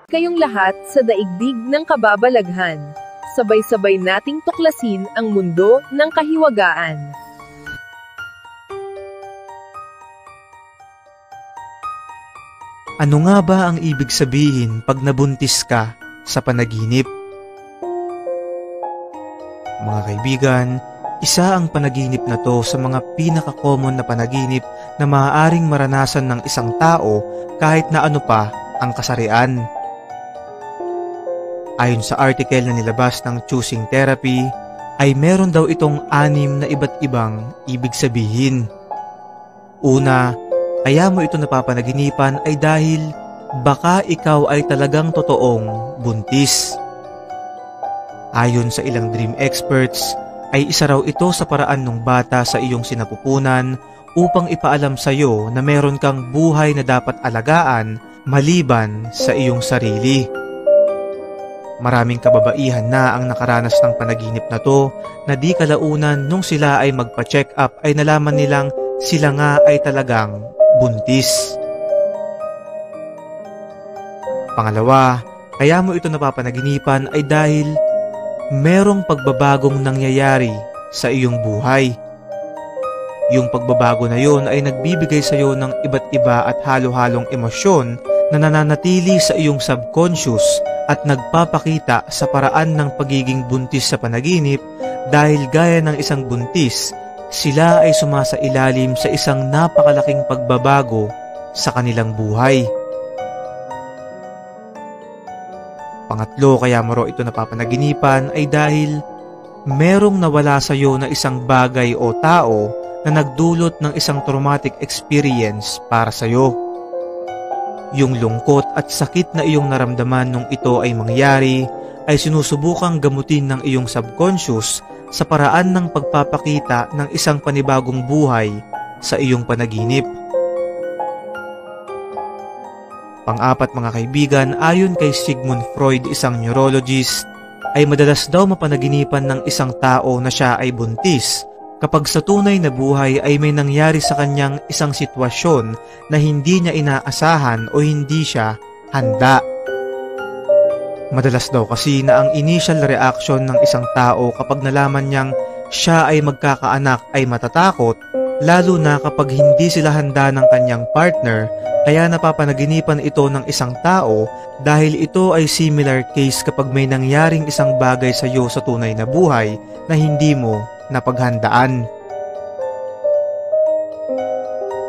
kayong lahat sa daigdig ng kababalaghan. Sabay-sabay nating tuklasin ang mundo ng kahiwagaan. Ano nga ba ang ibig sabihin pag nabuntis ka sa panaginip? Mga kaibigan, isa ang panaginip na to sa mga pinaka-common na panaginip na maaaring maranasan ng isang tao kahit na ano pa ang kasarian. Ayon sa article na nilabas ng Choosing Therapy, ay meron daw itong 6 na iba't ibang ibig sabihin. Una, kaya mo ito napapanaginipan ay dahil baka ikaw ay talagang totoong buntis. Ayon sa ilang dream experts, ay isa raw ito sa paraan ng bata sa iyong sinapupunan upang ipaalam sa iyo na meron kang buhay na dapat alagaan maliban sa iyong sarili. Maraming kababaihan na ang nakaranas ng panaginip na to na di kalaunan nung sila ay magpa-check up ay nalaman nilang sila nga ay talagang buntis. Pangalawa, kaya mo ito napapanaginipan ay dahil merong pagbabagong nangyayari sa iyong buhay. Yung pagbabago na yon ay nagbibigay sa iyo ng iba't iba at halo-halong emosyon na nananatili sa iyong subconscious at nagpapakita sa paraan ng pagiging buntis sa panaginip dahil gaya ng isang buntis, sila ay sumasailalim sa isang napakalaking pagbabago sa kanilang buhay. Pangatlo, kaya mo raw ito napapanaginipan ay dahil merong nawala sa iyo na isang bagay o tao na nagdulot ng isang traumatic experience para sa iyo. Yung lungkot at sakit na iyong naramdaman nung ito ay mangyari ay sinusubukang gamutin ng iyong subconscious sa paraan ng pagpapakita ng isang panibagong buhay sa iyong panaginip. Pang-apat mga kaibigan, ayon kay Sigmund Freud, isang neurologist, ay madalas daw mapanaginipan ng isang tao na siya ay buntis kapag sa tunay na buhay ay may nangyari sa kanyang isang sitwasyon na hindi niya inaasahan o hindi siya handa. Madalas daw kasi na ang initial reaction ng isang tao kapag nalaman niyang siya ay magkakaanak ay matatakot, lalo na kapag hindi sila handa ng kanyang partner, kaya napapanaginipan ito ng isang tao dahil ito ay similar case kapag may nangyaring isang bagay sa iyo sa tunay na buhay na hindi mo napaghandaan.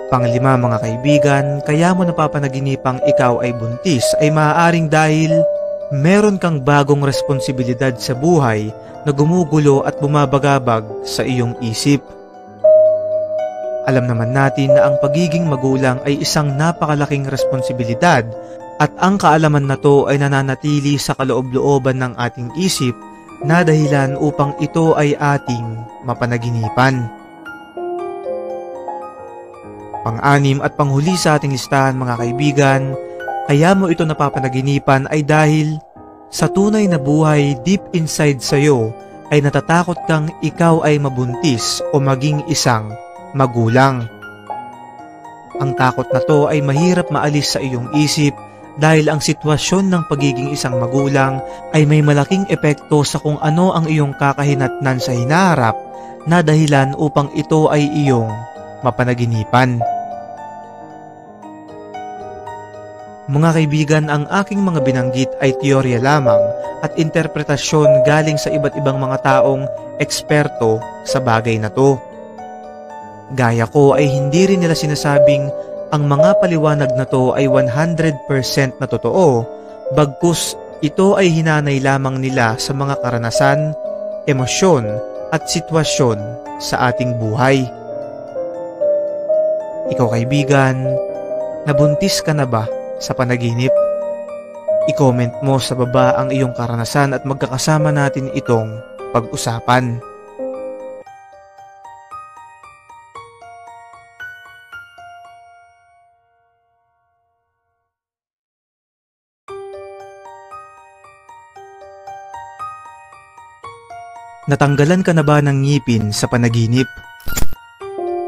Panglima mga kaibigan, kaya mo napapanaginipang ikaw ay buntis ay maaaring dahil meron kang bagong responsibilidad sa buhay na gumugulo at bumabagabag sa iyong isip. Alam naman natin na ang pagiging magulang ay isang napakalaking responsibilidad at ang kaalaman na to ay nananatili sa kaloob-looban ng ating isip na dahilan upang ito ay ating mapanaginipan. Pang-anim at panghuli sa ating listahan mga kaibigan, kaya mo ito napapanaginipan ay dahil sa tunay na buhay deep inside sa'yo ay natatakot kang ikaw ay mabuntis o maging isang magulang. Ang takot na to ay mahirap maalis sa iyong isip dahil ang sitwasyon ng pagiging isang magulang ay may malaking epekto sa kung ano ang iyong kakahinatnan sa hinaharap na dahilan upang ito ay iyong mapanaginipan. Mga kaibigan, ang aking mga binanggit ay teorya lamang at interpretasyon galing sa iba't ibang mga taong eksperto sa bagay na to. Gaya ko ay hindi rin nila sinasabing ang mga paliwanag na to ay 100% na totoo, bagkus ito ay hinanay lamang nila sa mga karanasan, emosyon at sitwasyon sa ating buhay. Ikaw kaibigan, nabuntis ka na ba sa panaginip? I-comment mo sa baba ang iyong karanasan at magkakasama natin itong pag-usapan. Natanggalan ka na ba ng ngipin sa panaginip?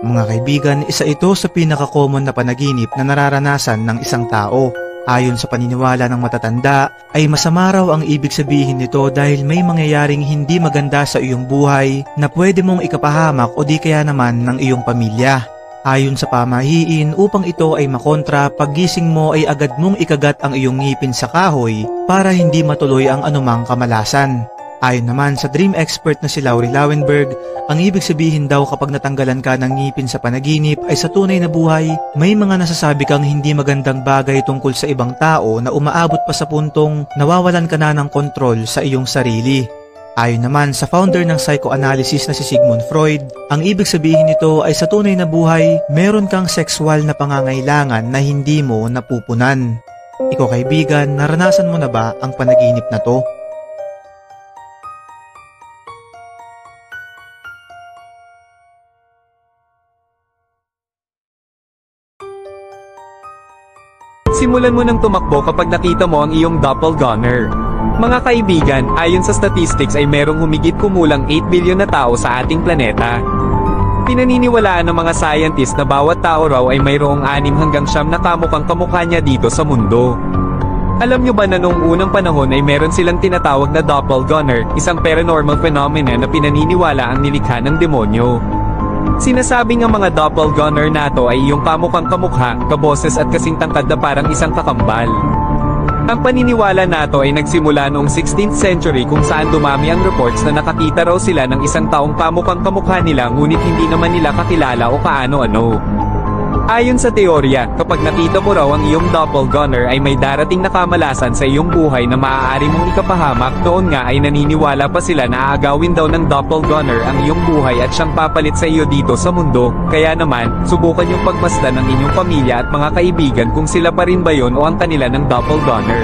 Mga kaibigan, isa ito sa pinaka-common na panaginip na nararanasan ng isang tao. Ayon sa paniniwala ng matatanda, ay masama raw ang ibig sabihin nito dahil may mangyayaring hindi maganda sa iyong buhay na pwede mong ikapahamak o di kaya naman ng iyong pamilya. Ayon sa pamahiin, upang ito ay makontra, paggising mo ay agad mong ikagat ang iyong ngipin sa kahoy para hindi matuloy ang anumang kamalasan. Ayon naman sa dream expert na si Laurie Lauenberg, ang ibig sabihin daw kapag natanggalan ka ng ngipin sa panaginip ay sa tunay na buhay, may mga nasasabi kang hindi magandang bagay tungkol sa ibang tao na umaabot pa sa puntong nawawalan ka na ng kontrol sa iyong sarili. Ayon naman sa founder ng psychoanalysis na si Sigmund Freud, ang ibig sabihin nito ay sa tunay na buhay, meron kang sexual na pangangailangan na hindi mo napupunan. Ikaw kaibigan, naranasan mo na ba ang panaginip na to? Simulan mo nang tumakbo kapag nakita mo ang iyong doppelganger. Mga kaibigan, ayon sa statistics ay merong humigit kumulang 8 billion na tao sa ating planeta. Pinaniniwalaan ng mga scientist na bawat tao raw ay mayroong 6 hanggang 9 na kamukhang kamukha niya dito sa mundo. Alam nyo ba na noong unang panahon ay meron silang tinatawag na doppelganger, isang paranormal phenomena na pinaniniwala ang nilikha ng demonyo. Sinasabing ang mga doppelganger nato ay iyong kamukhang kamukha, kaboses at kasing tangkad na parang isang kakambal. Ang paniniwala nato ay nagsimula noong 16th century kung saan dumami ang reports na nakakita raw sila ng isang taong kamukhang kamukha nila ngunit hindi naman nila kakilala o kaano-ano. Ayon sa teorya, kapag nakita mo raw ang iyong doppelganger ay may darating na kamalasan sa iyong buhay na maaari mong ikapahamak. Noon nga ay naniniwala pa sila na aagawin daw ng doppelganger ang iyong buhay at siyang papalit sa iyo dito sa mundo. Kaya naman, subukan yung pagmasdan ng inyong pamilya at mga kaibigan kung sila pa rin ba yon o ang kanila ng doppelganger.